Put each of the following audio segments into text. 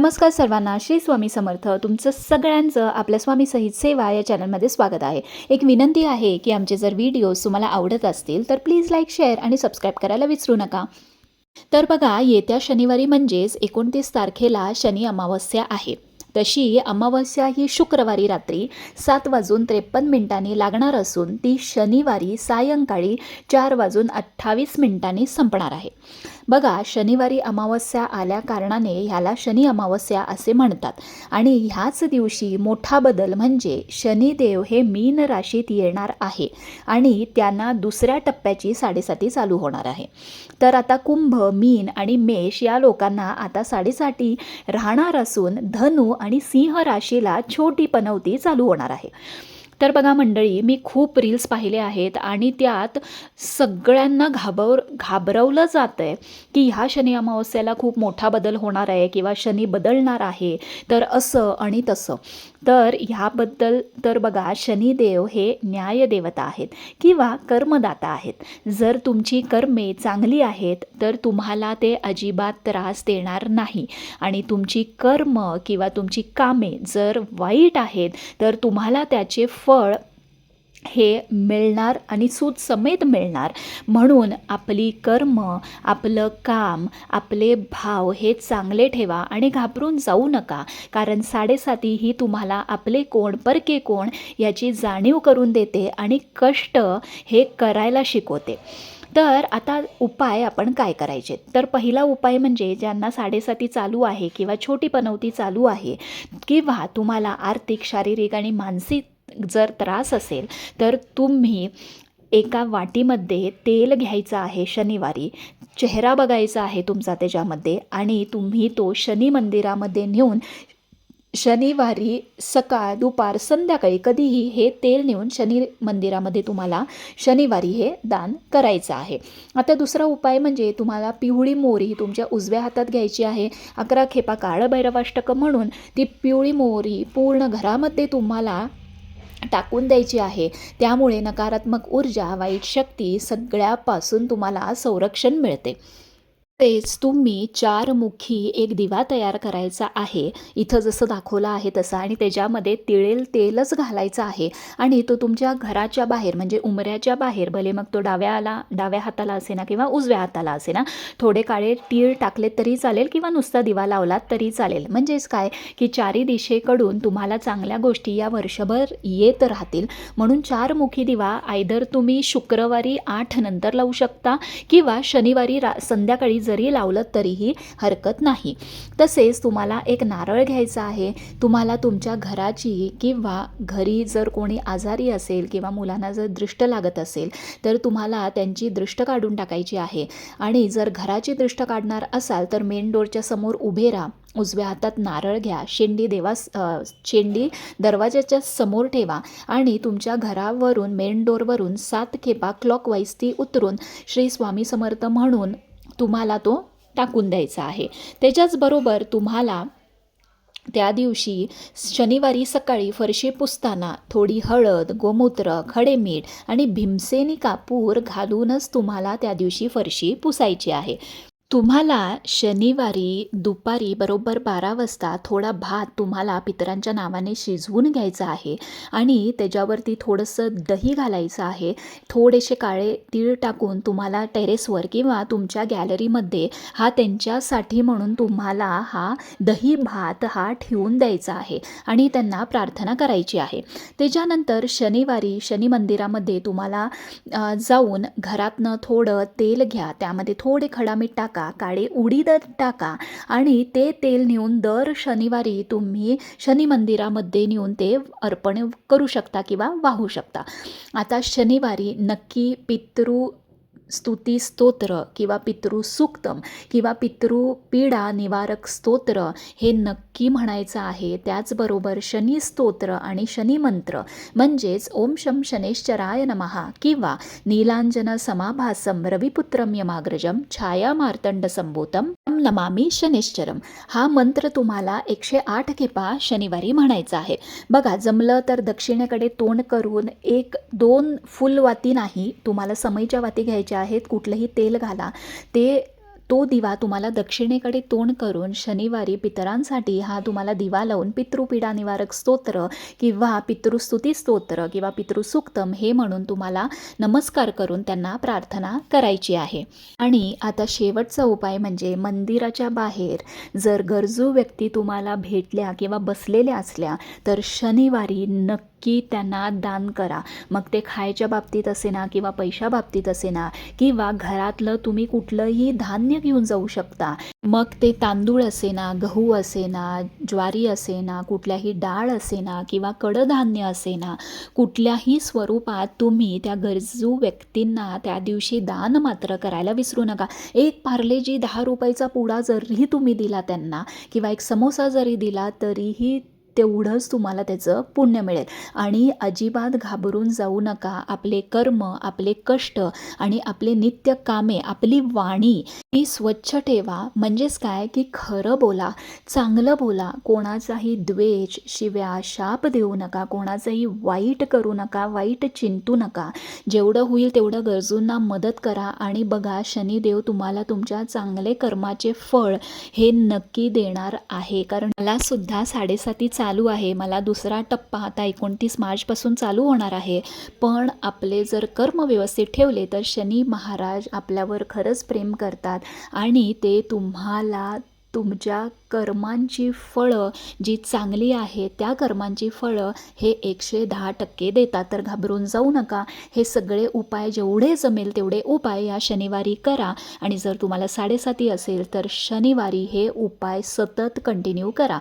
नमस्कार सर्वांना, श्री स्वामी समर्थ. तुमचं सगळ्यांचं आपल्या स्वामी सहित सेवा या चॅनलमध्ये स्वागत आहे. एक विनंती आहे की आमचे जर व्हिडिओज तुम्हाला आवडत असतील तर प्लीज लाईक, शेअर आणि सबस्क्राईब करायला विसरू नका. तर बघा, येत्या शनिवारी म्हणजेच 29 तारखेला शनी अमावस्या आहे. तशी अमावस्या ही शुक्रवारी रात्री 7:53 लागणार असून ती शनिवारी सायंकाळी 4:28 संपणार आहे. बघा, शनिवारी अमावस्या आल्या कारणाने ह्याला शनी अमावस्या असे म्हणतात. आणि ह्याच दिवशी मोठा बदल म्हणजे शनिदेव हे मीन राशीत येणार आहे आणि त्यांना दुसऱ्या टप्प्याची 7.5 चालू होणार आहे. तर आता कुंभ, मीन आणि मेष या लोकांना आता 7.5 राहणार असून धनु आणि सिंह राशीला छोटी पनवती चालू होणार आहे. तर बघा मंडळी, मी खूप रील्स पाहिले आहेत आणि त्यात सगळ्यांना घाबरवलं जातं आहे की ह्या शनी अमावस्याला खूप मोठा बदल होणार आहे किंवा शनी बदलणार आहे, तर असं आणि तसं. तर ह्याबद्दल तर बघा, शनिदेव हे न्यायदेवता आहेत किंवा कर्मदाता आहेत. जर तुमची कर्मे चांगली आहेत तर तुम्हाला ते अजिबात त्रास देणार नाही आणि तुमची कर्म किंवा तुमची कामे जर वाईट आहेत तर तुम्हाला त्याचे फळ हे मिळणार आणि सूद समेत मिळणार. म्हणून आपली कर्म, आपलं काम, आपले भाव हे चांगले ठेवा आणि घाबरून जाऊ नका. कारण 7.5 ही तुम्हाला आपले कोण परके कोण याची जाणीव करून देते आणि कष्ट हे करायला शिकवते. तर आता उपाय आपण काय करायचे? तर पहिला उपाय म्हणजे ज्यांना 7.5 चालू आहे किंवा छोटी पनवती चालू आहे किंवा तुम्हाला आर्थिक, शारीरिक आणि मानसिक जर त्रास असेल तर तुम्ही एका वाटीमध्ये तेल घ्यायचं आहे. शनिवारी चेहरा बघायचा आहे तुमचा त्याच्यामध्ये आणि तुम्ही तो शनी मंदिरामध्ये नेऊन शनिवारी सकाळ, दुपार, संध्याकाळी कधीही हे तेल नेऊन शनी मंदिरामध्ये तुम्हाला शनिवारी हे दान करायचं आहे. आता दुसरा उपाय म्हणजे तुम्हाला पिवळी मोहरी तुमच्या उजव्या हातात घ्यायची आहे. 11 खेपा काळभैरवाष्टकं म्हणून ती पिवळी मोहरी पूर्ण घरामध्ये तुम्हाला टाकून द्यायची आहे. त्यामुळे नकारात्मक ऊर्जा, वाईट शक्ती सगळ्यापासून तुम्हाला संरक्षण मिळते. तेच तुम्ही 4 मुखी एक दिवा तयार करायचा आहे, इथं जसं दाखवलं आहे तसं, आणि त्याच्यामध्ये तिळेल तेलच घालायचं आहे आणि तो तुमच्या घराच्या बाहेर म्हणजे उंबऱ्याच्या बाहेर, भले मग तो डाव्या हाताला असे ना किंवा उजव्या हाताला असे ना, थोडे काळे तीळ टाकले तरी चालेल किंवा नुसता दिवा लावलात तरी चालेल. म्हणजेच काय की 4 दिशेकडून तुम्हाला चांगल्या गोष्टी या वर्षभर येत राहतील. म्हणून 4 मुखी दिवा आयदर तुम्ही शुक्रवारी 8 नंतर लावू शकता किंवा शनिवारी संध्याकाळी जरी लावलं तरीही हरकत नाही. तसेच तुम्हाला एक नारळ घ्यायचा आहे. तुम्हाला तुमच्या घराची किंवा घरी जर कोणी आजारी असेल किंवा मुलांना जर दृष्ट लागत असेल तर तुम्हाला त्यांची दृष्ट काढून टाकायची आहे. आणि जर घराची दृष्ट काढणार असाल तर मेन डोरच्या समोर उभे राहा, उजव्या हातात नारळ घ्या, शेंडी दरवाजाच्या समोर ठेवा आणि तुमच्या घरावरून मेन डोरवरून 7 खेपा क्लॉकवाईज ती उतरून श्री स्वामी समर्थ म्हणून तुम्हाला तो टाकून द्यायचा आहे. त्याच्याचबरोबर तुम्हाला त्या दिवशी शनिवारी सकाळी फरशी पुसताना थोडी हळद, गोमूत्र, खडे मीठ आणि भीमसेनी कापूर घालूनच तुम्हाला त्या दिवशी फरशी पुसायची आहे. तुम्हाला शनिवारी दुपारी बरोबर 12 वाजता थोडा भात तुम्हाला पितरांच्या नावाने शिजवून घ्यायचा आहे आणि त्याच्यावरती थोडंसं दही घालायचं आहे. थोडेसे काळे तीळ टाकून तुम्हाला टेरेसवर किंवा तुमच्या गॅलरीमध्ये हा त्यांच्यासाठी म्हणून तुम्हाला हा दही भात हा ठेवून द्यायचा आहे आणि त्यांना प्रार्थना करायची आहे. त्याच्यानंतर शनिवारी शनी मंदिरामध्ये तुम्हाला जाऊन घरातनं थोडं तेल घ्या, त्यामध्ये थोडे खडा मीठ टाका, काळे उडीद टाका आणि ते तेल नेऊन दर शनिवारी तुम्ही शनी मंदिरामध्ये नेऊन ते अर्पण करू शकता किंवा वाहू शकता. आता शनिवारी नक्की स्तुती स्तोत्र किंवा पितृसूक्तम किंवा पितृपीडा निवारक स्तोत्र हे नक्की म्हणायचं आहे. त्याचबरोबर शनी स्तोत्र आणि शनी मंत्र म्हणजेच ओम शम शनेश्चराय नमः किंवा नीलांजन समाभासम रविपुत्रम यमाग्रजम छाया मार्तंड संभूतम नमामि शनेश्चरम हा मंत्र तुम्हाला 108 खेपा शनिवारी म्हणायचा आहे. बघा, जमलं तर दक्षिणेकडे तोंड करून 1-2 फुल वाती नाही, तुम्हाला समईच्या वाती घ्यायच्या आहेत. कुठलंही तेल घाला, ते तो दिवा तुम्हाला दक्षिणेकडे तोंड करून शनिवारी पितरांसाठी हा तुम्हाला दिवा लावून पितृपीडा निवारक स्तोत्र किंवा पितृस्तुती स्तोत्र किंवा पितृसूक्तम हे म्हणून तुम्हाला नमस्कार करून त्यांना प्रार्थना करायची आहे. आणि आता शेवटचा उपाय म्हणजे मंदिराच्या बाहेर जर गरजू व्यक्ती तुम्हाला भेटल्या किंवा बसलेल्या असल्या तर शनिवारी नक्की त्यांना दान करा. मग ते खायच्या बाबतीत असेना किंवा पैशा बाबतीत असेना किंवा घरातलं तुम्ही कुठलंही धान्य घेऊन जाऊ शकता. मग ते तांदूळ असेना, गहू असेना, ज्वारी असेना, कुठल्याही डाळ असेना किंवा कडधान्य असेना, कुठल्याही स्वरूपात तुम्ही त्या गरजू व्यक्तींना त्या दिवशी दान मात्र करायला विसरू नका. एक पार्लेजी 10 रुपयाचा पुडा जरी तुम्ही दिला त्यांना किंवा एक समोसा जरी दिला तरीही तेवढंच तुम्हाला त्याचं पुण्य मिळेल. आणि अजिबात घाबरून जाऊ नका. आपले कर्म, आपले कष्ट आणि आपले नित्य कामे, आपली वाणी ही स्वच्छ ठेवा. म्हणजेच काय की खरं बोला, चांगलं बोला, कोणाचाही द्वेष, शिव्या, शाप देऊ नका, कोणाचंही वाईट करू नका, वाईट चिंतू नका. जेवढं होईल तेवढं गरजूंना मदत करा आणि बघा शनिदेव तुम्हाला तुमच्या चांगले कर्माचे फळ हे नक्की देणार आहे. कारण मला सुद्धा 7.5 चालू आहे. मला दुसरा टप्पा आता 29 मार्चपासून चालू होणार आहे. पण आपले जर कर्म व्यवस्थित ठेवले तर शनी महाराज आपल्यावर खरंच प्रेम करतात आणि ते तुम्हाला तुमच्या कर्मांची फळं जी चांगली आहे त्या कर्मांची फळं हे 110% देतात. तर घाबरून जाऊ नका. हे सगळे उपाय जेवढे जमेल तेवढे उपाय या शनिवारी करा आणि जर तुम्हाला 7.5 असेल तर शनिवारी हे उपाय सतत कंटिन्यू करा.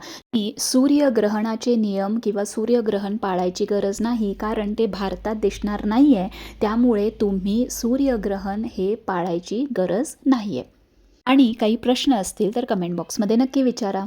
सूर्यग्रहणाचे नियम किंवा सूर्यग्रहण पाळायची गरज नाही कारण ते भारतात दिसणार नाही आहे. त्यामुळे तुम्ही सूर्यग्रहण हे पाळायची गरज नाही आहे. आणि काही प्रश्न असतील तर कमेंट बॉक्समध्ये नक्की विचारा.